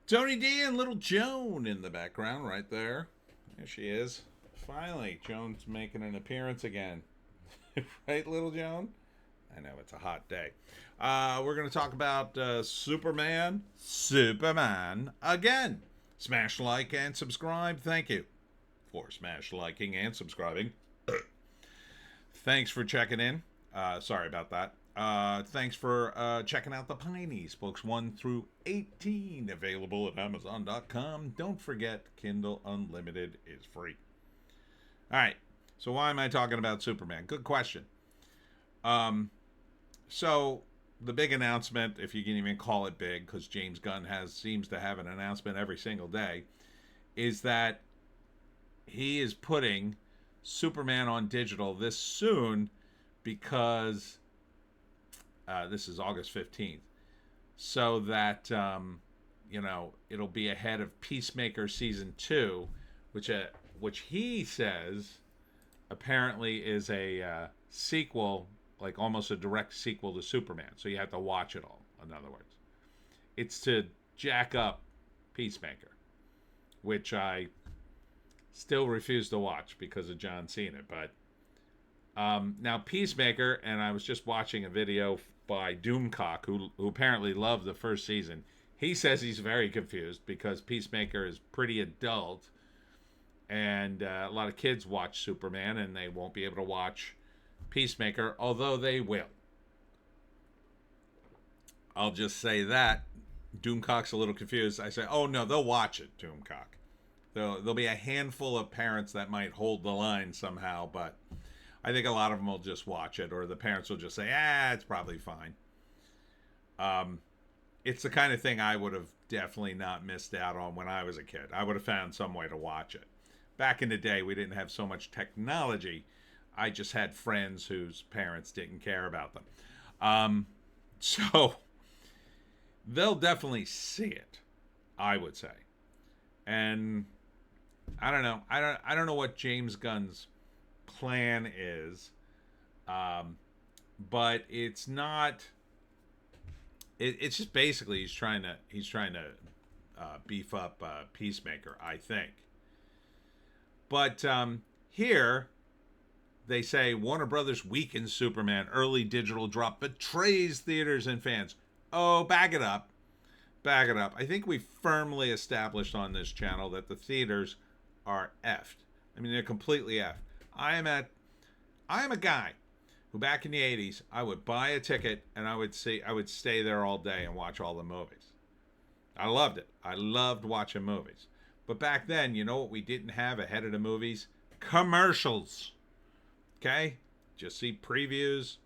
Tony D and little Joan in the background right there. There she is. Finally, Joan's making an appearance again. Right, little Joan? I know it's a hot day. We're going to talk about Superman again. Smash like and subscribe. Thank you for smash liking and subscribing. Thanks for checking in. Sorry about that. Thanks for checking out the Pineys, books 1 through 18, available at Amazon.com. Don't forget, Kindle Unlimited is free. All right, so why am I talking about Superman? Good question. So the big announcement, if you can even call it big, because James Gunn seems to have an announcement every single day, is that he is putting Superman on digital this soon because this is August 15th, so that it'll be ahead of Peacemaker season 2, which he says apparently is a sequel, like almost a direct sequel to Superman. So you have to watch it all. In other words, it's to jack up Peacemaker, which I still refuse to watch because of John Cena. But now Peacemaker, and I was just watching a video by Doomcock, who apparently loved the first season. He says he's very confused because Peacemaker is pretty adult, and a lot of kids watch Superman, and they won't be able to watch Peacemaker, although they will. I'll just say that. Doomcock's a little confused. I say, oh no, they'll watch it, Doomcock. There'll be a handful of parents that might hold the line somehow, but I think a lot of them will just watch it, or the parents will just say, it's probably fine. It's the kind of thing I would have definitely not missed out on when I was a kid. I would have found some way to watch it. Back in the day, we didn't have so much technology. I just had friends whose parents didn't care about them. So they'll definitely see it, I would say. And I don't know. I don't know what James Gunn's plan is, but it's not. It's just basically he's trying to beef up Peacemaker, I think. But here they say Warner Brothers weakens Superman. Early digital drop betrays theaters and fans. Oh, back it up. Back it up. I think we firmly established on this channel that the theaters are effed. I mean, they're completely effed. I am a guy who back in the 80s, I would buy a ticket and I would stay there all day and watch all the movies. I loved it. I loved watching movies. But back then, you know what we didn't have ahead of the movies? Commercials. Okay? Just see previews.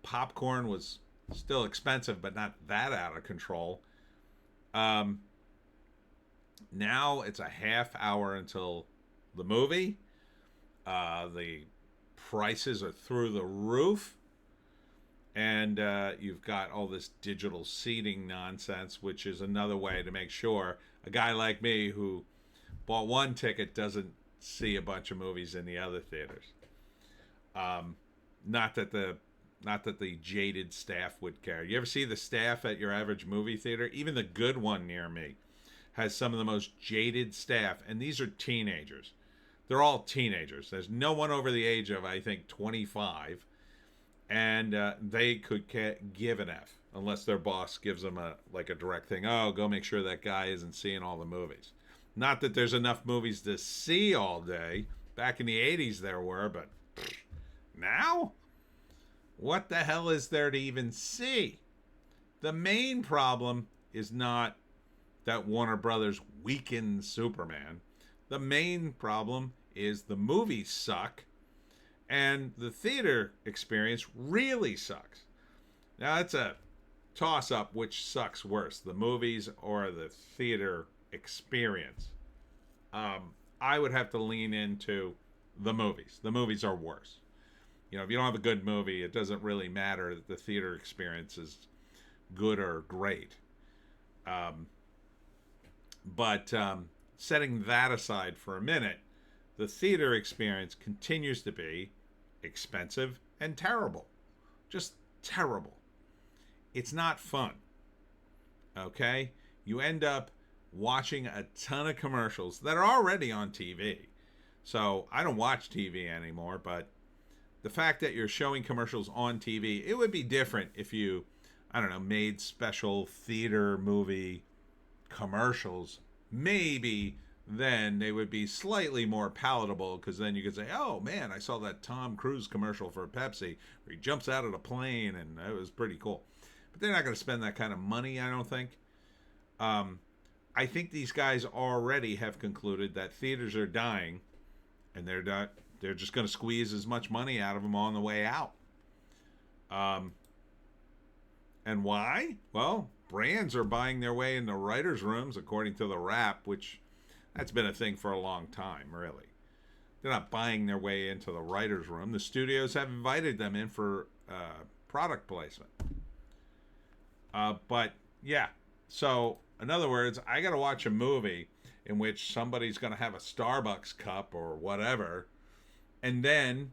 Popcorn was still expensive, but not that out of control. Now it's a half hour until the movie. The prices are through the roof. And you've got all this digital seating nonsense, which is another way to make sure a guy like me who bought one ticket doesn't see a bunch of movies in the other theaters. Not that the jaded staff would care. You ever see the staff at your average movie theater? Even the good one near me has some of the most jaded staff, and these are teenagers. They're all teenagers. There's no one over the age of, I think, 25. And they could give an F unless their boss gives them a direct thing. Oh, go make sure that guy isn't seeing all the movies. Not that there's enough movies to see all day. Back in the 80s there were, but now? What the hell is there to even see? The main problem is not that Warner Brothers weakened Superman. The main problem is the movies suck. And the theater experience really sucks. Now, it's a toss-up which sucks worse, the movies or the theater experience. I would have to lean into the movies. The movies are worse. You know, if you don't have a good movie, it doesn't really matter that the theater experience is good or great. But setting that aside for a minute, the theater experience continues to be expensive and terrible. Just terrible. It's not fun. Okay? You end up watching a ton of commercials that are already on TV. So I don't watch TV anymore, but the fact that you're showing commercials on TV, it would be different if you, I don't know, made special theater movie commercials. Maybe then they would be slightly more palatable, because then you could say, oh man, I saw that Tom Cruise commercial for Pepsi where he jumps out of the plane and it was pretty cool. But they're not going to spend that kind of money, I don't think. I think these guys already have concluded that theaters are dying, and they're just going to squeeze as much money out of them on the way out. And why? Well, brands are buying their way into writers' rooms, according to the Wrap, which that's been a thing for a long time, really. They're not buying their way into the writers' room. The studios have invited them in for product placement. But yeah, so in other words, I got to watch a movie in which somebody's going to have a Starbucks cup or whatever, and then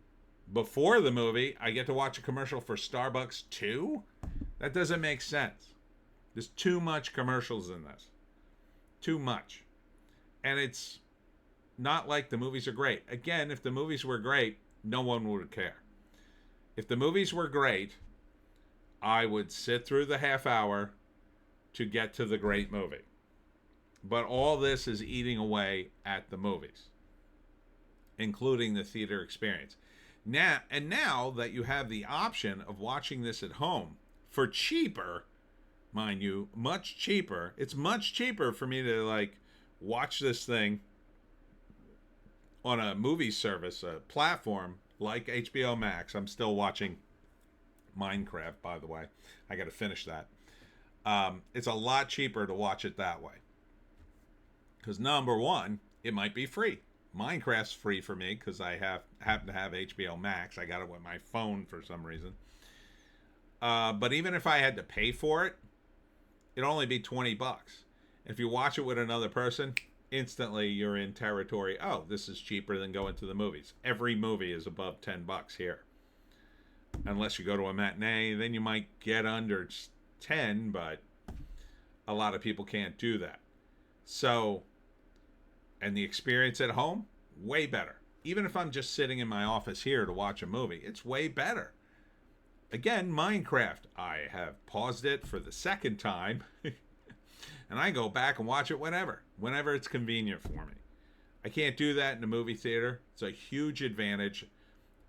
before the movie, I get to watch a commercial for Starbucks too? That doesn't make sense. There's too much commercials in this. Too much. And it's not like the movies are great. Again, if the movies were great, no one would care. If the movies were great, I would sit through the half hour to get to the great movie. But all this is eating away at the movies, including the theater experience. Now that you have the option of watching this at home for cheaper, mind you, much cheaper. It's much cheaper for me to like watch this thing on a movie service, a platform like HBO Max. I'm still watching Minecraft, by the way. I got to finish that. It's a lot cheaper to watch it that way. Because number one, it might be free. Minecraft's free for me because I happen to have HBO Max. I got it with my phone for some reason. But even if I had to pay for it, it'd only be $20. If you watch it with another person, instantly you're in territory. Oh, this is cheaper than going to the movies. Every movie is above $10 here. Unless you go to a matinee, then you might get under 10, but a lot of people can't do that. So, and the experience at home, way better. Even if I'm just sitting in my office here to watch a movie, it's way better. Again, Minecraft, I have paused it for the second time, and I go back and watch it whenever it's convenient for me. I can't do that in a movie theater. It's a huge advantage,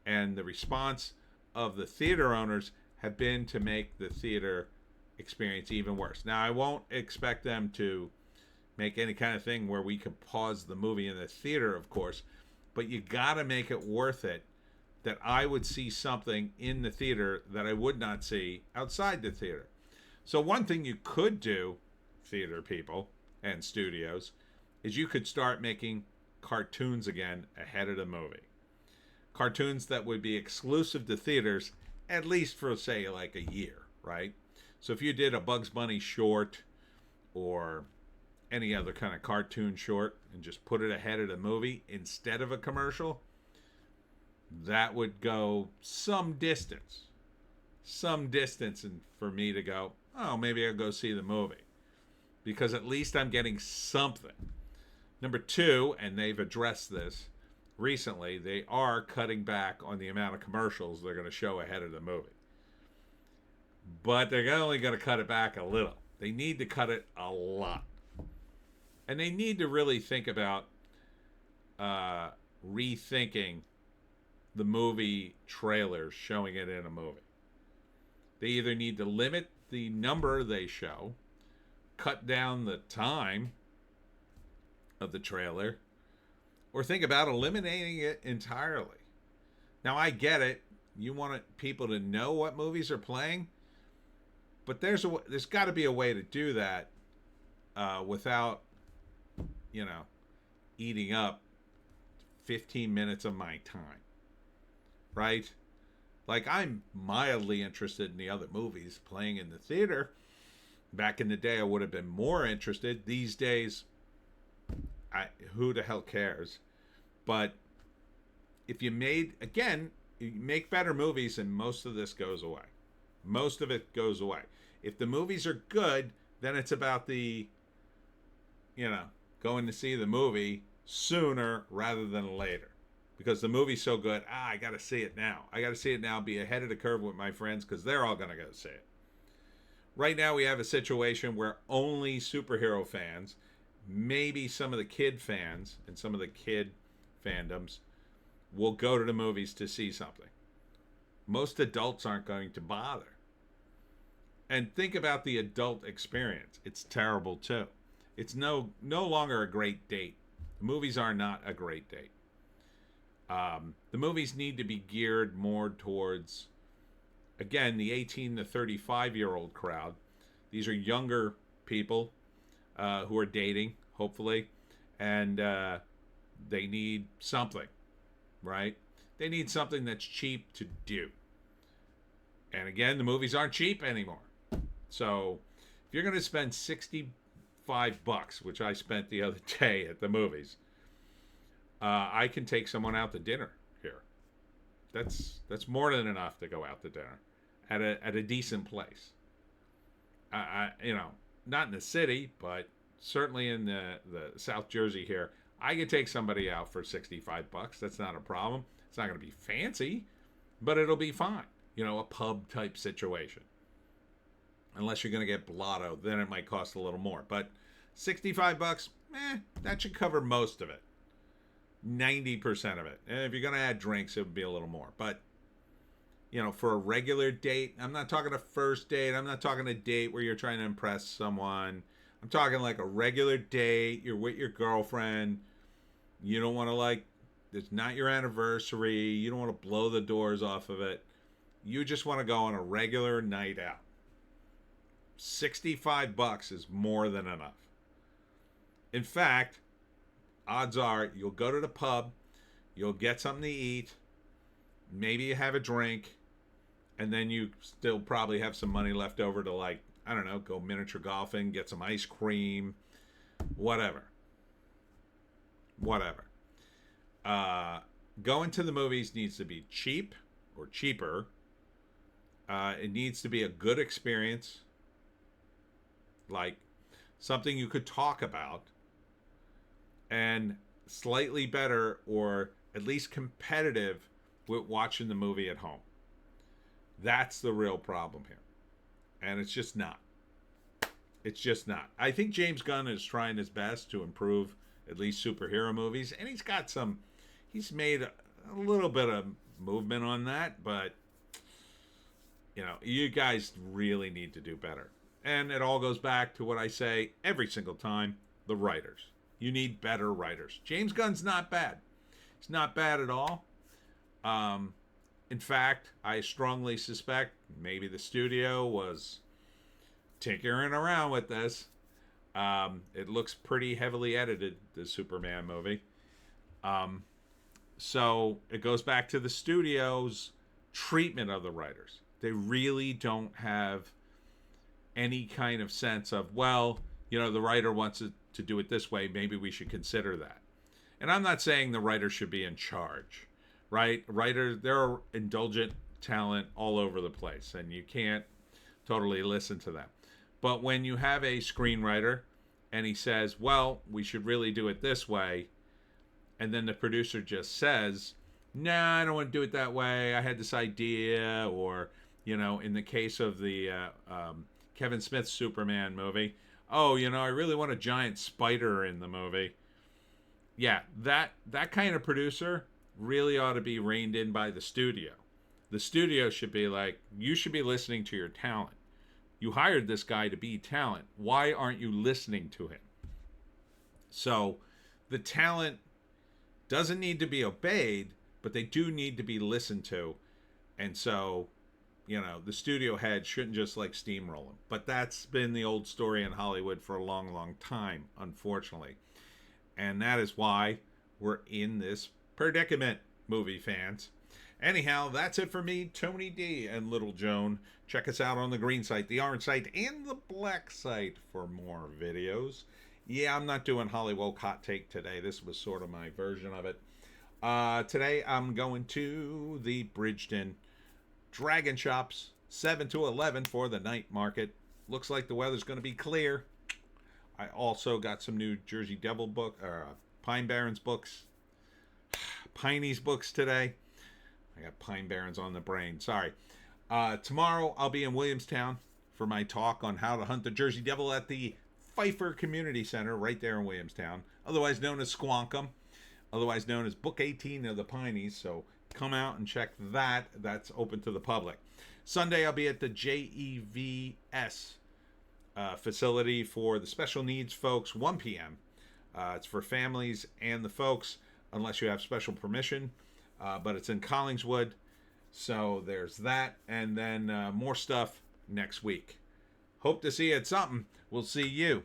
and the response of the theater owners have been to make the theater experience even worse. Now, I won't expect them to make any kind of thing where we can pause the movie in the theater, of course, but you gotta make it worth it that I would see something in the theater that I would not see outside the theater. So one thing you could do, theater people and studios, is you could start making cartoons again ahead of the movie. Cartoons that would be exclusive to theaters, at least for, say, like a year, right? So if you did a Bugs Bunny short or any other kind of cartoon short and just put it ahead of the movie instead of a commercial, that would go some distance. And for me to go, oh, maybe I'll go see the movie. Because at least I'm getting something. Number two, and they've addressed this recently, they are cutting back on the amount of commercials they're going to show ahead of the movie. But they're only going to cut it back a little. They need to cut it a lot. And they need to really think about rethinking the movie trailers, showing it in a movie. They either need to limit the number they show, cut down the time of the trailer, or think about eliminating it entirely. Now, I get it. You want people to know what movies are playing, but there's got to be a way to do that without, eating up 15 minutes of my time. Right? Like, I'm mildly interested in the other movies playing in the theater. Back in the day, I would have been more interested. These days, who the hell cares? But if you make better movies, and most of this goes away. Most of it goes away. If the movies are good, then it's about the you know, going to see the movie sooner rather than later. Because the movie's so good, I got to see it now. I got to see it now, be ahead of the curve with my friends because they're all going to go see it. Right now, we have a situation where only superhero fans, maybe some of the kid fans and some of the kid fandoms, will go to the movies to see something. Most adults aren't going to bother. And think about the adult experience. It's terrible too. It's no longer a great date. The movies are not a great date. The movies need to be geared more towards, again, the 18 to 35-year-old crowd. These are younger people who are dating, hopefully, and they need something, right? They need something that's cheap to do. And again, the movies aren't cheap anymore. So if you're going to spend $65, which I spent the other day at the movies, I can take someone out to dinner here. That's more than enough to go out to dinner at a decent place. You know, not in the city, but certainly in the South Jersey here, I could take somebody out for $65. That's not a problem. It's not going to be fancy, but it'll be fine. You know, a pub type situation. Unless you're going to get blotto, then it might cost a little more. But $65, that should cover most of it. 90% of it. And if you're going to add drinks, it would be a little more. But, you know, for a regular date, I'm not talking a first date. I'm not talking a date where you're trying to impress someone. I'm talking like a regular date. You're with your girlfriend. You don't want to, like, it's not your anniversary. You don't want to blow the doors off of it. You just want to go on a regular night out. $65 is more than enough. In fact, odds are you'll go to the pub, you'll get something to eat, maybe you have a drink, and then you still probably have some money left over to, like, I don't know, go miniature golfing, get some ice cream, whatever. Going to the movies needs to be cheap or cheaper. It needs to be a good experience. Like something you could talk about, and slightly better or at least competitive with watching the movie at home. That's the real problem here. And it's just not. It's just not. I think James Gunn is trying his best to improve at least superhero movies, and he's made a little bit of movement on that, but you know, you guys really need to do better. And it all goes back to what I say every single time, the writers. You need better writers. James Gunn's not bad. He's not bad at all. In fact, I strongly suspect maybe the studio was tinkering around with this. It looks pretty heavily edited, the Superman movie. So it goes back to the studio's treatment of the writers. They really don't have any kind of sense of, well, you know, the writer wants it to do it this way, maybe we should consider that. And I'm not saying the writer should be in charge, right? Writers, there are indulgent talent all over the place, and you can't totally listen to them. But when you have a screenwriter and he says, well, we should really do it this way, and then the producer just says, nah, I don't want to do it that way, I had this idea, or, you know, in the case of the Kevin Smith's Superman movie, oh, you know, I really want a giant spider in the movie. Yeah, that kind of producer really ought to be reined in by the studio. The studio should be like, you should be listening to your talent. You hired this guy to be talent. Why aren't you listening to him? So the talent doesn't need to be obeyed, but they do need to be listened to. And so, you know, the studio head shouldn't just like steamroll them. But that's been the old story in Hollywood for a long, long time, unfortunately. And that is why we're in this predicament, movie fans. Anyhow, that's it for me, Tony D and Little Joan. Check us out on the green site, the orange site, and the black site for more videos. Yeah, I'm not doing Hollywoke Hot Take today. This was sort of my version of it. Today, I'm going to the Bridgeton Dragon Shops, 7 to 11 for the night market. Looks like the weather's going to be clear. I also got some new Jersey Devil book, or Pine Barrens books, Pineys books today. I got Pine Barrens on the brain. Sorry. Tomorrow I'll be in Williamstown for my talk on how to hunt the Jersey Devil at the Pfeiffer Community Center right there in Williamstown, otherwise known as Squankum, otherwise known as Book 18 of the Pineys. So come out and check that. That's open to the public. Sunday I'll be at the JEVS facility for the special needs folks, 1 p.m. It's for families and the folks, unless you have special permission. But it's in Collingswood. So there's that. And then more stuff next week. Hope to see you at something. We'll see you